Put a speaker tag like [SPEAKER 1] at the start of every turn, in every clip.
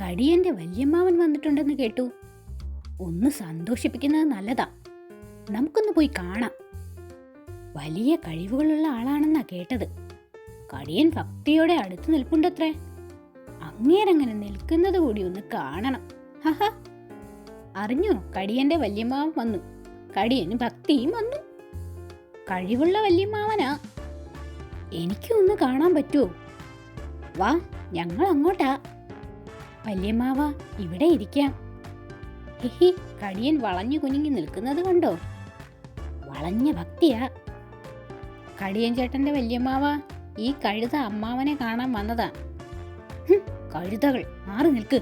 [SPEAKER 1] കടിയന്റെ വല്യമ്മാവൻ വന്നിട്ടുണ്ടെന്ന് കേട്ടു. ഒന്ന് സന്തോഷിപ്പിക്കുന്നത് നല്ലതാ. നമുക്കൊന്ന് പോയി കാണാം. വലിയ കഴിവുകളുള്ള ആളാണെന്നാ കേട്ടത്. കടിയൻ ഭക്തിയോടെ അടുത്ത് നിൽപ്പുണ്ടത്രേ. അങ്ങേരങ്ങനെ നിൽക്കുന്നത് കൂടി ഒന്ന് കാണണം. ഹഹ, അറിഞ്ഞോ, കടിയന്റെ വല്യമ്മാവൻ വന്നു. കടിയന് ഭക്തിയും വന്നു. കഴിവുള്ള വല്യമ്മാവനാ. എനിക്കും ഒന്ന് കാണാൻ പറ്റുമോ? വാ, ഞങ്ങൾ അങ്ങോട്ടാ. വല്യമ്മാവ, ഇവിടെ ഇരിക്കാം. ഹിഹി, കടിയൻ വളഞ്ഞു കുനിങ്ങി നിൽക്കുന്നത് കണ്ടോ? വളഞ്ഞ ഭക്തിയാ. കടിയൻ ചേട്ടന്റെ വല്യമ്മാവ, ഈ കഴുത അമ്മാവനെ കാണാൻ വന്നതാ. കഴുതകൾ മാറി നിൽക്ക്.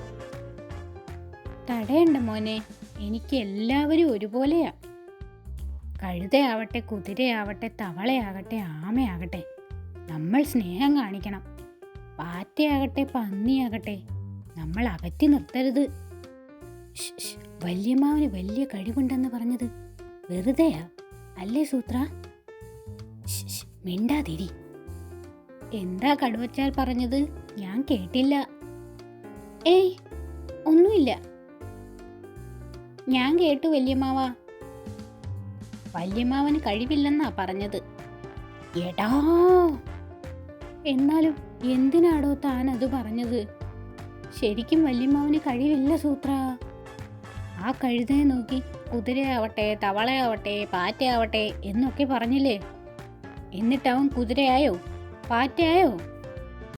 [SPEAKER 1] തടയണ്ട മോനെ, എനിക്ക് എല്ലാവരും ഒരുപോലെയാ. കഴുതയാവട്ടെ, കുതിരയാവട്ടെ, തവളയാകട്ടെ, ആമയാകട്ടെ, നമ്മൾ സ്നേഹം കാണിക്കണം. പാറ്റയാകട്ടെ, പന്നിയാകട്ടെ, നമ്മൾ അകറ്റി നിർത്തരുത്. വല്യമ്മാവന് വലിയ കഴിവുണ്ടെന്ന് പറഞ്ഞത് വെറുതെയാ അല്ലേ സൂത്ര? മിണ്ടാതിരി. എന്താ കടുവച്ചാൽ പറഞ്ഞത്? ഞാൻ കേട്ടില്ല. ഏയ്, ഒന്നുമില്ല. ഞാൻ കേട്ടു വല്യമ്മാവ. വല്യമ്മാവന് കഴിവില്ലെന്നാ പറഞ്ഞത്. എടാ, എന്നാലും എന്തിനാടോ താൻ അത് പറഞ്ഞത്? ശരിക്കും വല്യമ്മാവന് കഴിവില്ല സൂത്ര. ആ കഴുതയെ നോക്കി കുതിരയാവട്ടെ, തവളയാവട്ടെ, പാറ്റയാവട്ടെ എന്നൊക്കെ പറഞ്ഞില്ലേ? എന്നിട്ടവൻ കുതിരയായോ, പാറ്റയായോ?